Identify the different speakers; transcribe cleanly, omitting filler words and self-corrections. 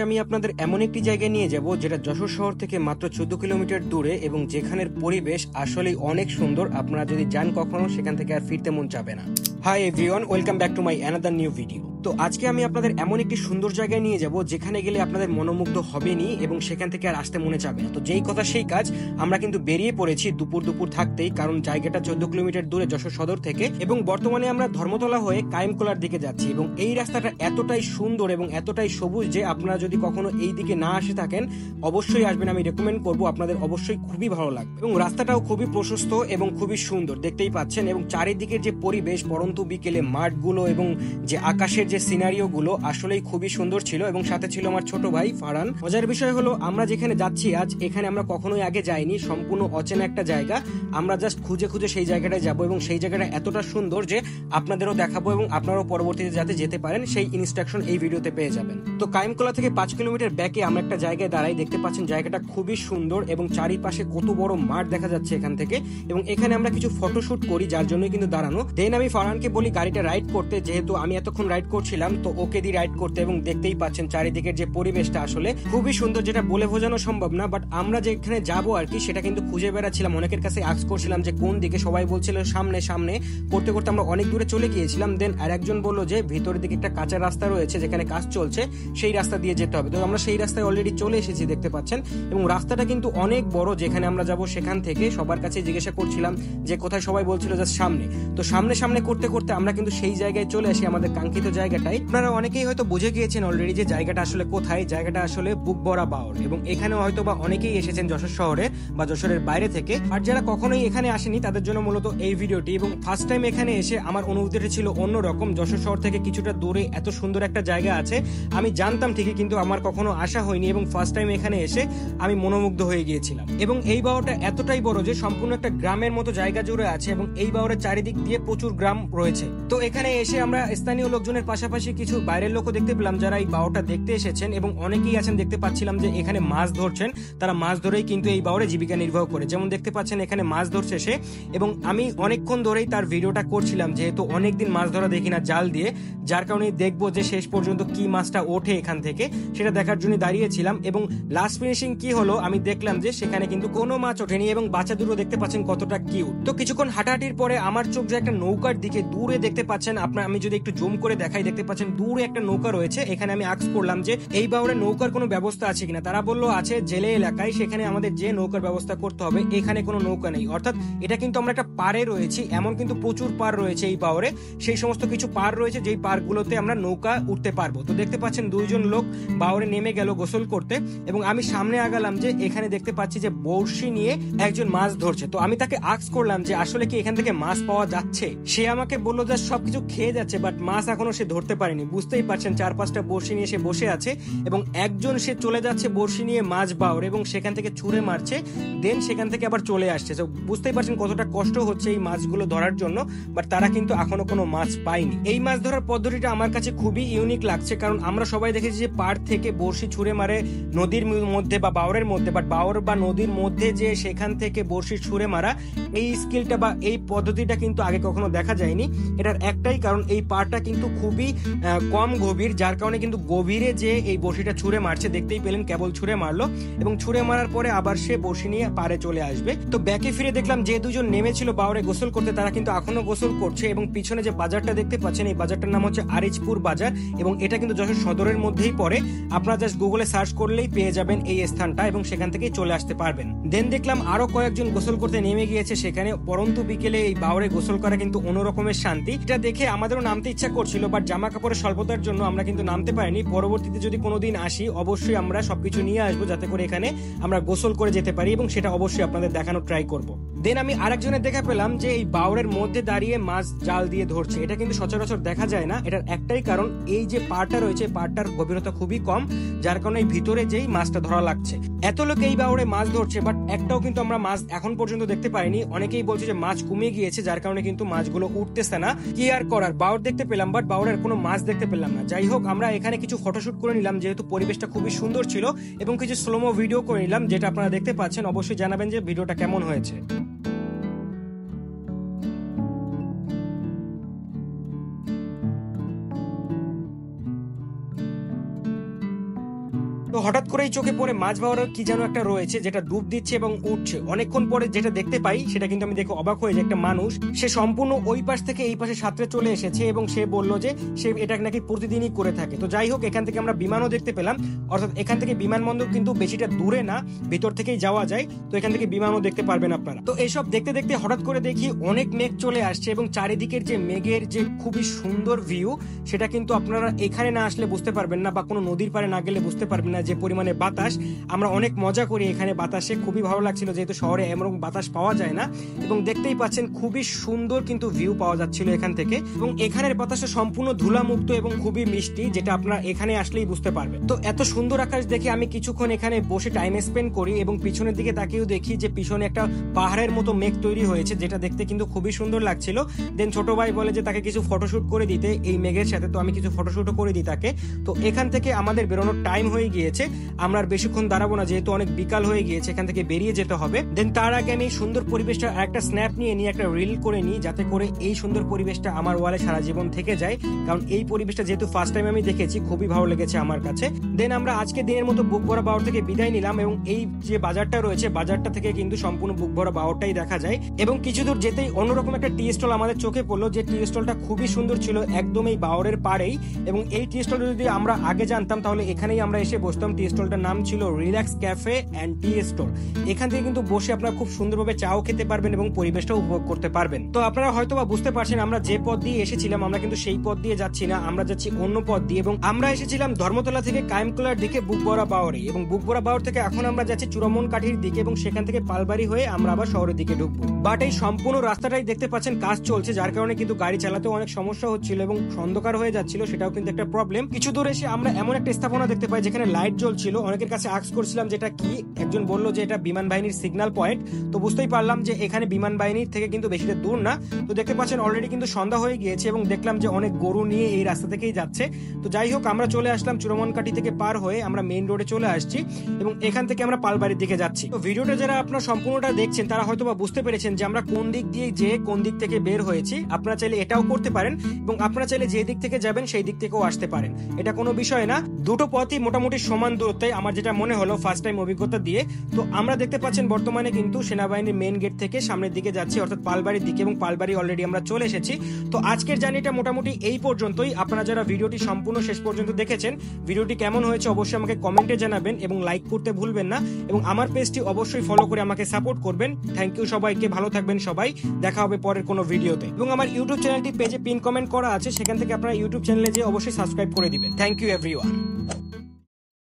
Speaker 1: আমি আপনাদের এমন একটি জায়গায় নিয়ে যাব যেটা যশোর শহর থেকে মাত্র 14 কিলোমিটার দূরে এবং যেখানের পরিবেশ আসলেই অনেক সুন্দর। আপনারা যদি যান কখনো সেখান থেকে আর ফিরতে মন চাবে না। Hi everyone, welcome back to my another new video. তো আজকে আমি আপনাদের এমন একটি সুন্দর জায়গায় নিয়ে যাব যেখানে গেলে আপনাদের মনোমুগ্ধ হবেনি এবং সেখান থেকে আর আসতে মনে চাবে না। তো যেই কথা সেই কাজ, আমরা কিন্তু বেরিয়ে পড়েছি দুপুর থাকতেই, কারণ জায়গাটা 14 কিলোমিটার দূরে যশোর সদর থেকে এবং বর্তমানে আমরা ধর্মতলা হয়ে কায়েমকোলার দিকে যাচ্ছি। এবং এই রাস্তাটা এতটাই সুন্দর এবং এতটাই সবুজ যে আপনারা যদি কখনো এই দিকে না আসে থাকেন অবশ্যই আসবেন। আমি রেকমেন্ড করবো, আপনাদের অবশ্যই খুবই ভালো লাগবে। এবং রাস্তাটাও খুবই প্রশস্ত এবং খুবই সুন্দর, দেখতেই পাচ্ছেন। এবং চারিদিকের যে পরিবেশ, পরন্তু বিকেলে মাঠগুলো এবং যে আকাশের যে সিনারিও গুলো আসলেই খুবই সুন্দর ছিল। এবং সাথে ছিল আমার ছোট ভাই ফারহান। মজার বিষয় হলো আমরা যেখানে যাচ্ছি আজ, এখানে আমরা কখনোই আগে যাইনি, সম্পূর্ণ অচেনা একটা জায়গা। আমরা জাস্ট খুঁজে খুঁজে সেই জায়গাটায় যাবো এবং সেই জায়গাটা এতটা সুন্দর যে আপনাদেরও দেখাবো এবং আপনারাও পরবর্তীতে যাতে যেতে পারেন সেই ইনস্ট্রাকশন এই ভিডিওতে পেয়ে যাবেন। তো কায়েমকোলা থেকে 5 কিলোমিটার ব্যাকে আমরা একটা জায়গায় দাঁড়াই, দেখতে পাচ্ছেন জায়গাটা খুবই সুন্দর এবং চারিপাশে কত বড় মাঠ দেখা যাচ্ছে এখান থেকে। এবং এখানে আমরা কিছু ফটোশুট করি, যার জন্যই কিন্তু দাঁড়ানো। দেন আমি ফারহানকে বলি গাড়িটা রাইড করতে, যেহেতু আমি এতক্ষণ রাইড করছিলাম তো ওকে দিয়ে রাইড করতে। এবং দেখতেই পাচ্ছেন চারিদিকের যে পরিবেশটা আসলে খুবই সুন্দর, যেটা বলে বোঝানো সম্ভব না। বাট আমরা যেখানে যাবো আর কি সেটা কিন্তু খুঁজে বেড়াচ্ছিলাম, অনেকের কাছে আস্ক করছিলাম যে কোন দিকে, সবাই বলছিল সামনে সামনে, করতে করতে আমরা অনেক দূরে চলে গিয়েছিলাম। দেন আর একজন বললো যে ভিতরের দিকে একটা কাঁচা রাস্তা রয়েছে যেখানে কাজ চলছে, সেই রাস্তা দিয়ে যেতে হবে। তো আমরা সেই রাস্তায় অলরেডি চলে এসেছি, দেখতে পাচ্ছেন। এবং রাস্তাটা কিন্তু অনেক বড়, যেখানে আমরা যাব সেখান থেকে সবার কাছে জিজ্ঞাসা করছিলাম যে কোথায়, সবাই বলছিল যে সামনে। তো সামনে করতে করতে আমরা কিন্তু সেই জায়গায় চলে আসি, আমাদের কাঙ্ক্ষিত জায়গাটাই। আপনারা অনেকেই হয়তো বুঝে গিয়েছেন অলরেডি যে জায়গাটা আসলে কোথায়। জায়গাটা আসলে বুকবরা বাওর। এবং এখানে হয়তো বা অনেকেই এসেছেন যশোর শহরে বা যশোরের বাইরে থেকে। আর যারা কখনোই এখানে আসেনি তাদের জন্য মূলত এই ভিডিওটি। এবং ফার্স্ট টাইম এখানে এসে আমার অনুভূতিটা ছিল অন্যরকম। যশোর শহর থেকে কিছুটা দূরে এত সুন্দর একটা জায়গা আছে আমি জানতাম ঠিকই, কিন্তু আমার কখনো আসা হয়নি। এবং ফার্স্ট টাইম এখানে এসে আমি মনোমুগ্ধ হয়ে গিয়েছিলাম। এবং এই বাওরটা এতটাই বড় যে সম্পূর্ণ একটা গ্রামের মতো জায়গা জুড়ে আছে এবং এই বাওরের চারিদিক দিয়ে প্রচুর গ্রাম রয়েছে। তো এখানে এসে আমরা স্থানীয় লোকজনের পাশাপাশি কিছু বাইরের লোকও দেখতে পেলাম যারা এই বাওরটা দেখতে এসেছেন। এবং অনেকেই আছেন, দেখতে পাচ্ছিলাম যে এখানে মাছ ধরছেন। তারা মাছ ধরেই কিন্তু এই বাওরে জীবিকা নির্বাহ করে, যেমন দেখতে পাচ্ছেন এখানে মাছ ধরছে সে। এবং আমি অনেকক্ষণ ধরেই তার ভিডিওটা করছিলাম, যেহেতু অনেকদিন মাছ ধরা দেখি না জাল দিয়ে, যার কারণে দেখবো যে শেষ পর্যন্ত কি মাছটা ওঠে এখান থেকে, সেটা দেখার জন্য দাঁড়িয়েছিলাম। এবং লাস্ট ফিনিশিং কি হলো আমি দেখলাম যে সেখানে কিন্তু কোনো মাছ ওঠেনি এবং বাচ্চা দুটো দেখতে পাচ্ছেন কতটা কিউট। তো কিছুক্ষণ হাঁটাহাঁটির পরে আমার চোখ যে একটা নৌকার দিকে দূরে দেখতে পাচ্ছেন, আপনার আমি যদি একটু জুম করে দেখাই, দেখতে পাচ্ছেন দূরে একটা নৌকা রয়েছে। এখানে আমি আস্ক করলাম যে এই বাওরে নৌকার কোনো ব্যবস্থা আছে কিনা। তারা বললো আছে, জেলে এলাকায়, সেখানে আমাদের যে নৌকার ব্যবস্থা করতে হবে। এখানে কোনো নৌকা নেই, অর্থাৎ এটা কিন্তু আমরা একটা পাড়ে রয়েছি। এমন কিন্তু প্রচুর পাড় রয়েছে এই বাওরে, সেই সমস্ত কিছু পাড় রয়েছে যেই পাড়গুলোতে আমরা নৌকা উঠতে পারবো। তো দেখতে পাচ্ছেন দুইজন লোক বাওরে নেমে গেল গোসল করতে। এবং আমি সামনে আগালাম যে এখানে দেখতে পাচ্ছি যে বড়শি নিয়ে একজন মাছ ধরছে। তো আমি তাকে আস্ক করলাম যে আসলে কি এখান থেকে মাছ পাওয়া যাচ্ছে। সে আমাকে বললো যে সবকিছু খেয়ে যাচ্ছে, বাট মাছ এখনো সে ধরতে পারেনি। বুঝতেই পারছেন 4-5টা বড়শি নিয়ে সে বসে আছে এবং একজন সে চলে যাচ্ছে বড়শি নিয়ে মাছ বাওর এবং সেখান থেকে ছুঁড়ে মারছে, দেন সেখান থেকে আবার চলে আসছে। তো বুঝতেই পারছেন কতটা কষ্ট হচ্ছে এই মাছগুলো ধরার জন্য, বাট তারা কিন্তু এখনো কোনো মাছ পায়নি। এই মাছ ধরার পদ্ধতিটা আমার কাছে খুবই ইউনিক লাগছে, কারণ আমরা সবাই দেখেছি যে পাড় থেকে বড়শি ছুঁড়ে মারে নদীর মধ্যে বা বাওরের মধ্যে, বাট বাওর বা নদীর মধ্যে যে সেখান থেকে বড়শি ছুঁড়ে মারা, এই স্কিলটা বা এই পদ্ধতিটা কিন্তু আগে কখনো দেখা যায়নি। এটার একটাই কারণ, এই পাড়টা কিন্তু খুবই কম গভীর, যার কারণে কিন্তু গভীরে যে এই বড়শিটা ছুঁড়ে মারছে, দেখতেই পেলেন কেবল ছুঁড়ে মারলো এবং ছুঁড়ে মারার পরে আবার সে বড়শি নিয়ে পাড়ে চলে আসবে। তো ব্যাকে ফিরে দেখলাম যে দুজন নেমেছিল বাওরে গোসল করতে তারা কিন্তু এখনো গোসল করছে। এবং পিছনে যে বাজারটা দেখতে পাচ্ছেন, এই বাজারটার নাম হচ্ছে আরিজপুর বাজার এবং এটা কিন্তু যশোর সদরের মধ্যেই পড়ে। আপনারা জাস্ট গুগলে সার্চ করলেই পেয়ে যাবেন এই স্থানটা এবং সেখান থেকেই চলে আসতে পারবেন। দেন দেখলাম আরো কয়েকজন গোসল করতে নেমে গিয়েছে সেখানে। পরন্তু বিকেলে এই বাওরে গোসল করা কিন্তু অন্যরকমের শান্তি। এটা দেখে আমাদেরও নামতে ইচ্ছা করছিল, বাট জামা কাপড়ের স্বল্পতার জন্য আমরা কিন্তু নামতে পারিনি। পরবর্তীতে যদি কোনোদিন আসি অবশ্যই আমরা সবকিছু নিয়ে আসবো যাতে করে এখানে আমরা গোসল করে যেতে পারি এবং সেটা অবশ্যই আপনাদের দেখানো ট্রাই করব। দেন আমি আরেকজনের দেখা পেলাম যে এই বাওরের মধ্যে দাঁড়িয়ে মাছ জাল দিয়ে ধরছে। এটা কিন্তু সচরাচর দেখা যায় না। এটার একটাই কারণ, এই যে পাড়টা রয়েছে পাড়টার গভীরতা খুবই কম, যার কারণে ভিতরে যেই মাছটা ধরা লাগছে। এত লোক এই বাওরে মাছ ধরছে, বাট একটাও কিন্তু আমরা মাছ এখন পর্যন্ত দেখতে পাইনি। অনেকেই বলছে যে মাছ কমে গিয়েছে, যার কারণে কিন্তু মাছগুলো উঠতেছে না। কি আর করার, বাওর দেখতে পেলাম বাট বাওরের কোনো মাছ দেখতে পেলাম না। যাই হোক, আমরা এখানে কিছু ফটোশুট করে নিলাম, যেহেতু পরিবেশটা খুবই সুন্দর ছিল, এবং কিছু স্লোমো ভিডিও করে নিলাম, যেটা আপনারা দেখতে পাচ্ছেন। অবশ্যই জানাবেন যে ভিডিওটা কেমন হয়েছে। তো হঠাৎ করেই চোখে পড়ে মাঝ বরাবর কি যেন একটা রয়েছে যেটা ডুব দিচ্ছে এবং উঠছে। অনেকক্ষণ পরে যেটা দেখতে পাই সেটা কিন্তু আমি দেখে অবাক হয়ে যে একটা মানুষ সে সম্পূর্ণ ওই পাশ থেকে এই পাশে সাঁতরে চলে এসেছে এবং সে বলল যে সে এটা নাকি প্রতিদিনই করে থাকে। তো যাই হোক, এখান থেকে আমরা বিমানও দেখতে পেলাম, অর্থাৎ এখান থেকে বিমানবন্দর কিন্তু বেশিটা দূরে না, ভিতর থেকেই যাওয়া যায়। তো এখান থেকে বিমানও দেখতে পারবেন আপনারা। তো এইসব দেখতে দেখতে হঠাৎ করে দেখি অনেক মেঘ চলে আসছে এবং চারিদিকের যে মেঘের যে খুবই সুন্দর ভিউ সেটা কিন্তু আপনারা এখানে না আসলে বুঝতে পারবেন না, বা কোনো নদীর পাড়ে না গেলে বুঝতে পারবেন না যে পরিমাণে বাতাস। আমরা অনেক মজা করি এখানে বাতাসে, খুবই ভালো লাগছিল যেহেতু শহরে এমন বাতাস পাওয়া যায় না। এবং দেখতেই পাচ্ছেন খুবই সুন্দর কিন্তু ভিউ পাওয়া যাচ্ছিল এখান থেকে। এবং এখানের বাতাসটা সম্পূর্ণ ধুলামুক্ত এবং খুবই মিষ্টি, যেটা আপনারা এখানে আসলেই বুঝতে পারবেন। তো এত সুন্দর আকাশ দেখে আমি কিছুক্ষণ এখানে বসে টাইম স্পেন্ড করি এবং পিছনের দিকে তাকিয়েও দেখি যে পিছনে একটা পাহাড়ের মতো মেঘ তৈরি হয়েছে, যেটা দেখতে কিন্তু খুবই সুন্দর লাগছিল। দেন ছোট ভাই বলে যে তাকে কিছু ফটোশুট করে দিতে এই মেঘের সাথে, তো আমি কিছু ফটোশুটও করে দিই তাকে। তো এখান থেকে আমাদের বেরোনোর টাইম হয়ে গিয়েছে, আমরা আর বেশিক্ষণ দাঁড়াবো না যেহেতু অনেক বিকাল হয়ে গিয়েছে, এখান থেকে বেরিয়ে যেতে হবে। দেন তার আগে আমি সুন্দর পরিবেশটা একটা স্ন্যাপ নিয়ে একটা রিল করে নিই, যাতে করে এই সুন্দর পরিবেশটা আমার ওয়ালে সারা জীবন থেকে যায়, কারণ এই পরিবেশটা যেহেতু ফার্স্ট টাইম আমি দেখেছি, খুবই ভালো লেগেছে আমার কাছে। দেন আমরা আজকে দিনের মতো বুকভরা বাওর থেকে বিদায় নিলাম এবং এই যে বাজারটা রয়েছে বাজারটা থেকে কিন্তু সম্পূর্ণ বুকভরা বাওরটাই দেখা যায়। এবং কিছু দূর যেতেই অন্যরকম একটা টি স্টল আমাদের চোখে পড়লো, যে টি স্টলটা খুবই সুন্দর ছিল, একদম এই বাওরের পাড়েই। এবং এই টি স্টলটা যদি আমরা আগে জানতাম তাহলে এখানেই আমরা এসে বসতাম। টি স্টলটার নাম ছিল relax cafe and tea stall. এখান থেকে কিন্তু বসে আপনারা খুব সুন্দরভাবে চাও খেতে পারবেন এবং পরিবেশটাও উপভোগ করতে পারবেন। তো আপনারা হয়তো বা বুঝতে পারছেন আমরা যে পথ দিয়ে এসেছিলাম আমরা কিন্তু সেই পথ দিয়ে যাচ্ছি না, আমরা যাচ্ছি অন্য পথ দিয়ে। এবং আমরা এসেছিলাম ধর্মতলা থেকে কায়েমকলার দিকে বুকভরা বাওরে, এবং বুকভরা বাওর থেকে এখন আমরা যাচ্ছি চূড়ামনকাঠির দিকে এবং সেখান থেকে পালবাড়ি হয়ে আমরা আবার শহরের দিকে ঢুকবো। বাট এই সম্পূর্ণ রাস্তাটাই দেখতে পাচ্ছেন কাজ চলছে, যার কারণে কিন্তু গাড়ি চালাতেও অনেক সমস্যা হচ্ছিল এবং অন্ধকার হয়ে যাচ্ছিল, সেটাও কিন্তু একটা প্রবলেম। কিছু দূর এসে আমরা এমন একটা স্থাপনা দেখতে পাই যেখানে লাইট জ্বলছিল। অনেকের কাছে আস্ক করছিলাম যেটা কি, একজন বললো যে এটা বিমান বাহিনীর সিগন্যাল পয়েন্ট। তো বুঝতেই পারলাম যে এখানে বিমান বাহিনীর থেকে কিন্তু বেশিটা দূর না। তো দেখতে পাচ্ছেন অলরেডি কিন্তু সন্ধ্যা হয়ে গিয়েছে এবং দেখলাম যে অনেক গরু নিয়ে এই রাস্তা থেকেই যাচ্ছে। তো যাই হোক, আমরা চলে আসলাম চূড়ামনকাঠি থেকে পার হয়ে আমরা মেইন রোডে চলে আসছি এবং এখান থেকে আমরা পালবাড়ির দিকে যাচ্ছি। তো ভিডিওটা যারা আপনারা সম্পূর্ণটা দেখছেন তারা হয়তো বা বুঝতে পেরেছেন যে আমরা কোন দিক দিয়ে যে কোন দিক থেকে বের হয়েছি। আপনারা চাইলে এটাও করতে পারেন এবং আপনারা চাইলে যে দিক থেকে যাবেন সেই দিক থেকেও আসতে পারেন, এটা কোনো বিষয় না। দুটো পথই মোটামুটি সমান দূরত্বে, আমার যেটা মনে হলো ফার্স্ট টাইম অভিজ্ঞতা দিয়ে। তো আমরা দেখতে পাচ্ছেন বর্তমানে কিন্তু সেনাবাহিনীর মেইন গেট থেকে সামনের দিকে যাচ্ছি, অর্থাৎ পালবাড়ির দিকে, এবং পালবাড়ি অলরেডি আমরা চলে এসেছি। তো আজকের জার্নিটা মোটামুটি এই পর্যন্তই। আপনারা যারা ভিডিওটি সম্পূর্ণ শেষ পর্যন্ত দেখেছেন, ভিডিওটি কেমন হয়েছে অবশ্যই আমাকে কমেন্টে জানাবেন এবং লাইক করতে ভুলবেন না, এবং আমার পেজটি অবশ্যই ফলো করে আমাকে সাপোর্ট করবেন। থ্যাংক ইউ সবাইকে, ভালো থাকবেন সবাই, দেখা হবে পরের কোনো ভিডিওতে। এবং আমার ইউটিউব চ্যানেলটি পেজে পিন কমেন্ট করা আছে, সেখান থেকে আপনারা ইউটিউব চ্যানেলে যেয়ে অবশ্যই সাবস্ক্রাইব করে দিবেন। Thank you everyone.